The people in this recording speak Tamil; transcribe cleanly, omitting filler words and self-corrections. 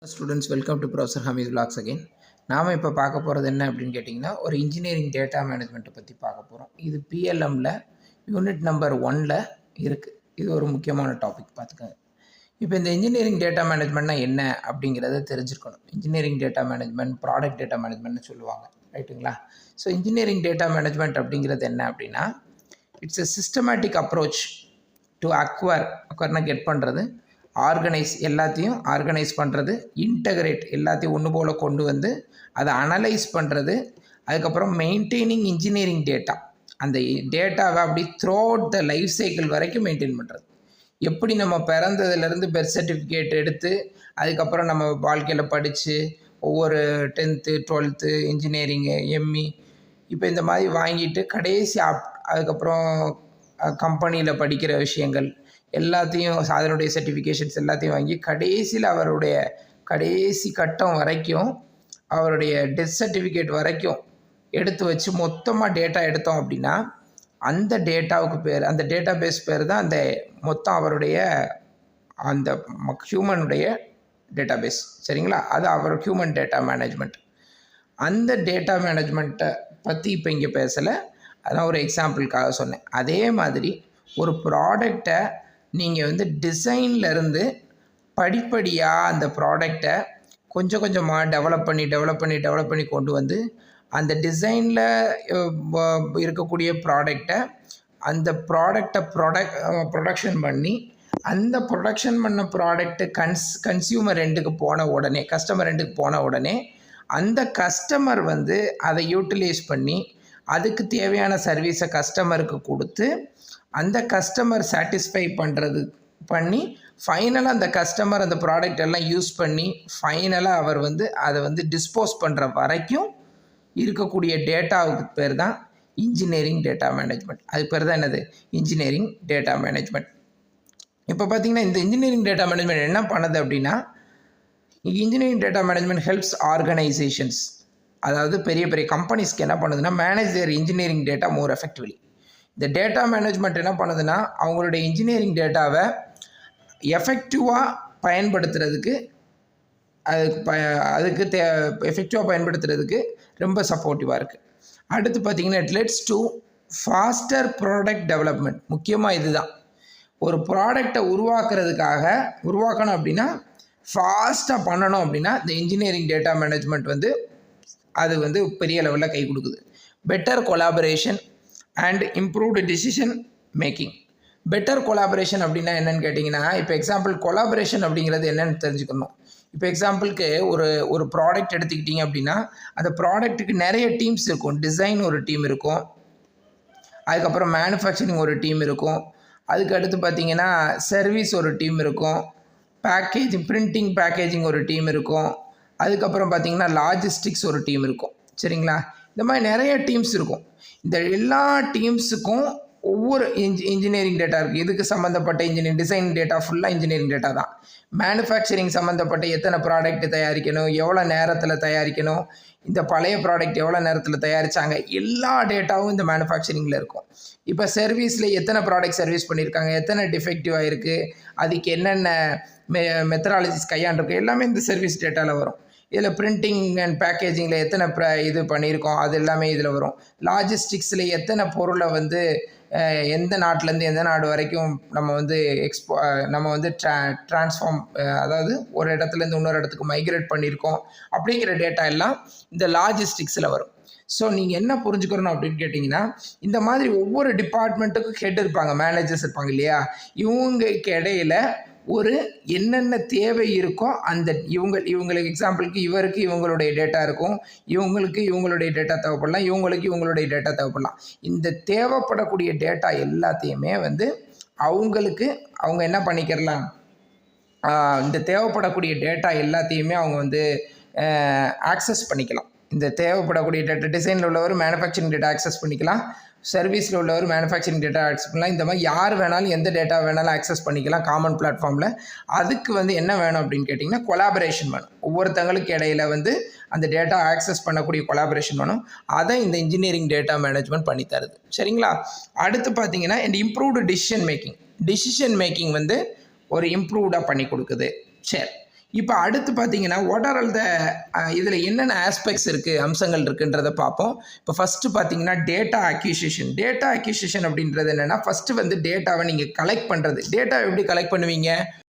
Students welcome to professor Hamees vlogs again. நாம் இப்போ பார்க்க போகிறது என்ன அப்படின்னு கேட்டிங்கன்னா, ஒரு இன்ஜினியரிங் டேட்டா மேனேஜ்மெண்ட்டை பற்றி பார்க்க போகிறோம். இது பிஎல்எம்மில் யூனிட் நம்பர் 1ல் இருக்குது. இது ஒரு முக்கியமான டாபிக், பார்த்துக்கோங்க. இப்போ இந்த இன்ஜினியரிங் டேட்டா மேனேஜ்மெண்ட்னா என்ன அப்படிங்கிறத தெரிஞ்சுருக்கணும். Engineering data management, product data மேனேஜ்மெண்ட்னு சொல்லுவாங்க, ரைட்டுங்களா? ஸோ இன்ஜினியரிங் டேட்டா மேனேஜ்மெண்ட் அப்படிங்கிறது என்ன அப்படின்னா, it's a systematic approach to அக்வர்னா கெட் பண்ணுறது, ஆர்கனைஸ் எல்லாத்தையும் ஆர்கனைஸ் பண்ணுறது, இன்டகிரேட் எல்லாத்தையும் ஒன்று போல் கொண்டு வந்து அதை அனலைஸ் பண்ணுறது, அதுக்கப்புறம் மெயின்டைனிங் இன்ஜினியரிங் டேட்டா, அந்த டேட்டாவை அப்படி through out the life cycle வரைக்கும் மெயின்டைன் பண்ணுறது. எப்படி நம்ம பிறந்ததுலேருந்து பெர்த் சர்டிஃபிகேட் எடுத்து அதுக்கப்புறம் நம்ம வாழ்க்கையில் படித்து ஒவ்வொரு 10th 12th இன்ஜினியரிங்கு எம்இ இப்போ இந்த மாதிரி வாங்கிட்டு கடைசி அதுக்கப்புறம் கம்பெனியில் படிக்கிற விஷயங்கள் எல்லாத்தையும் அதனுடைய சர்டிஃபிகேஷன்ஸ் எல்லாத்தையும் வாங்கி கடைசியில் அவருடைய கடைசி கட்டம் வரைக்கும் அவருடைய டெத் சர்டிஃபிகேட் வரைக்கும் எடுத்து வச்சு மொத்தமாக டேட்டா எடுத்தோம் அப்படின்னா அந்த டேட்டாவுக்கு பேர், அந்த டேட்டா பேஸ் பேர் தான் அந்த மொத்தம் அவருடைய அந்த ஹியூமனுடைய டேட்டா பேஸ், சரிங்களா? அது அவர் ஹியூமன் டேட்டா மேனேஜ்மெண்ட். அந்த டேட்டா மேனேஜ்மெண்ட்டை பற்றி இப்போ இங்கே பேசலை, அதான் ஒரு எக்ஸாம்பிளுக்காக சொன்னேன். அதே மாதிரி ஒரு ப்ராடக்டை நீங்கள் டிசைன்லேருந்து படிப்படியாக அந்த ப்ராடக்டை கொஞ்சம் கொஞ்சமாக டெவலப் பண்ணி கொண்டு வந்து அந்த டிசைனில் இருக்கக்கூடிய ப்ராடக்டை அந்த ப்ராடக்டை ப்ரொடக்ஷன் பண்ணி அந்த ப்ரொடக்ஷன் பண்ண ப்ராடக்ட்டு கன்சியூமர் எண்டுக்கு போன உடனே, கஸ்டமர் எண்டுக்கு போன உடனே அந்த கஸ்டமர் அதை யூட்டிலைஸ் பண்ணி அதுக்கு தேவையான சர்வீஸை கஸ்டமருக்கு கொடுத்து அந்த கஸ்டமர் சாட்டிஸ்ஃபை பண்ணி ஃபைனலாக அந்த கஸ்டமர் அந்த ப்ராடக்ட் எல்லாம் யூஸ் பண்ணி ஃபைனலாக அவர் அதை டிஸ்போஸ் பண்ணுற வரைக்கும் இருக்கக்கூடிய டேட்டாவுக்கு பேர் தான் இன்ஜினியரிங் டேட்டா மேனேஜ்மெண்ட். அதுக்கு பேர் தான் என்னது? Engineering data management. இப்போ பார்த்திங்கன்னா இந்த இன்ஜினியரிங் டேட்டா மேனேஜ்மெண்ட் என்ன பண்ணுது அப்படின்னா, engineering data management helps organisations, அதாவது பெரிய பெரிய கம்பெனிஸ்க்கு என்ன பண்ணுதுன்னா, மேனேஜ் தேர் இன்ஜினியரிங் டேட்டா மோர் எஃபெக்டிவ்லி. இந்த டேட்டா மேனேஜ்மெண்ட் என்ன பண்ணுதுன்னா, அவங்களுடைய இன்ஜினியரிங் டேட்டாவை எஃபெக்டிவாக பயன்படுத்துறதுக்கு அதுக்கு எஃபெக்டிவாக பயன்படுத்துறதுக்கு ரொம்ப சப்போர்ட்டிவாக இருக்குது. அடுத்து பார்த்திங்கன்னா, it leads to faster product development. முக்கியமாக இதுதான், ஒரு ப்ராடக்டை உருவாக்கணும் அப்படின்னா ஃபாஸ்ட்டாக பண்ணணும் அப்படின்னா இந்த இன்ஜினியரிங் டேட்டா மேனேஜ்மெண்ட் அது பெரிய லெவலில் கை கொடுக்குது. Better collaboration and improved decision making. Better collaboration அப்படின்னா என்னென்னு கேட்டிங்கன்னா, இப்போ எக்ஸாம்பிள் கொலாபரேஷன் அப்படிங்கிறது என்னென்னு தெரிஞ்சுக்கணும். இப்போ எக்ஸாம்பிளுக்கு ஒரு ப்ராடக்ட் எடுத்துக்கிட்டிங்க அப்படின்னா அந்த ப்ராடக்ட்டுக்கு நிறைய டீம்ஸ் இருக்கும். டிசைன் ஒரு டீம் இருக்கும், அதுக்கப்புறம் மேனுஃபேக்சரிங் ஒரு டீம் இருக்கும், அதுக்கு அடுத்து பார்த்திங்கன்னா சர்வீஸ் ஒரு டீம் இருக்கும், பிரிண்டிங் பேக்கேஜிங் ஒரு டீம் இருக்கும், அதுக்கப்புறம் பார்த்திங்கன்னா லாஜிஸ்டிக்ஸ் ஒரு டீம் இருக்கும், சரிங்களா? இந்த மாதிரி நிறைய டீம்ஸ் இருக்கும். இந்த எல்லா டீம்ஸுக்கும் ஒவ்வொரு இன்ஜினியரிங் டேட்டா இருக்குது. இதுக்கு சம்மந்தப்பட்ட டிசைன் டேட்டா ஃபுல்லாக இன்ஜினியரிங் டேட்டா தான். மேனுஃபேக்சரிங் சம்மந்தப்பட்ட எத்தனை ப்ராடக்ட் தயாரிக்கணும், எவ்வளோ நேரத்தில் தயாரிக்கணும், இந்த பழைய ப்ராடக்ட் எவ்வளோ நேரத்தில் தயாரித்தாங்க, எல்லா டேட்டாவும் இந்த மேனுஃபேக்சரிங்கில் இருக்கும். இப்போ சர்வீஸில் எத்தனை ப்ராடக்ட் சர்வீஸ் பண்ணியிருக்காங்க, எத்தனை டிஃபெக்டிவாக இருக்குது, அதுக்கு என்னென்ன மெத்தடாலஜிஸ் கையாண்டிருக்கு, எல்லாமே இந்த சர்வீஸ் டேட்டாவில் வரும். இதில் பிரிண்டிங் அண்ட் பேக்கேஜிங்கில் எத்தனை இது பண்ணியிருக்கோம் அது எல்லாமே இதில் வரும். லாஜிஸ்டிக்ஸில் எத்தனை பொருளை எந்த நாட்டிலேருந்து எந்த நாடு வரைக்கும் நம்ம ட்ரான்ஸ்ஃபார்ம், அதாவது ஒரு இடத்துலேருந்து இன்னொரு இடத்துக்கு மைக்ரேட் பண்ணியிருக்கோம் அப்படிங்கிற டேட்டா எல்லாம் இந்த லாஜிஸ்டிக்ஸில் வரும். ஸோ நீங்கள் என்ன புரிஞ்சுக்கணும் அப்படின்னு கேட்டிங்கன்னா, இந்த மாதிரி ஒவ்வொரு டிபார்ட்மெண்ட்டுக்கும் ஹெட் இருப்பாங்க, மேனேஜர்ஸ் இருப்பாங்க இல்லையா? இவங்களுக்கு இடையில ஒரு என்னென்ன தேவை இருக்கோ அந்த இவங்களுக்கு எக்ஸாம்பிளுக்கு இவங்களுடைய டேட்டா இருக்கும், இவங்களுடைய டேட்டா தேவைப்படலாம், இவங்களுடைய டேட்டா தேவைப்படலாம். இந்த தேவைப்படக்கூடிய டேட்டா எல்லாத்தையுமே அவங்க என்ன பண்ணிக்கிறலாம், இந்த தேவைப்படக்கூடிய டேட்டா எல்லாத்தையுமே அவங்க ஆக்சஸ் பண்ணிக்கலாம். இந்த தேவைப்படக்கூடிய டேட்டா டிசைனில் உள்ளவர் மேனுஃபேக்சரிங் டேட்டா ஆக்சஸ் பண்ணிக்கலாம், சர்வீஸில் உள்ளவர் மேனுஃபேக்சரிங் டேட்டா ஆக்சஸ் பண்ணலாம். இந்த மாதிரி யார் வேணாலும் எந்த டேட்டா வேணாலும் ஆக்சஸ் பண்ணிக்கலாம் காமன் பிளாட்ஃபார்மில். அதுக்கு என்ன வேணும் அப்படின்னு கேட்டிங்கன்னா, கொலாபரேஷன் வேணும். ஒவ்வொருத்தங்களுக்கு இடையில அந்த டேட்டா ஆக்சஸ் பண்ணக்கூடிய கொலாபரேஷன் வேணும். அதை இந்த இன்ஜினியரிங் டேட்டா மேனேஜ்மெண்ட் பண்ணி தருது, சரிங்களா? அடுத்து பார்த்தீங்கன்னா இம்ப்ரூவ்டு டிசிஷன் மேக்கிங் ஒரு இம்ப்ரூவ்டாக பண்ணி கொடுக்குது. சரி, இப்போ அடுத்து பார்த்தீங்கன்னா வாட் ஆர் ஆல் த இதில் என்னென்ன ஆஸ்பெக்ட்ஸ் இருக்குது, அம்சங்கள் இருக்குன்றதை பார்ப்போம். இப்போ ஃபஸ்ட்டு பார்த்தீங்கன்னா டேட்டா அக்யூசிஷன் அப்படின்றது என்னென்னா ஃபஸ்ட்டு வந்து டேட்டாவை நீங்கள் கலெக்ட் பண்ணுறது. டேட்டாவை எப்படி கலெக்ட் பண்ணுவீங்க?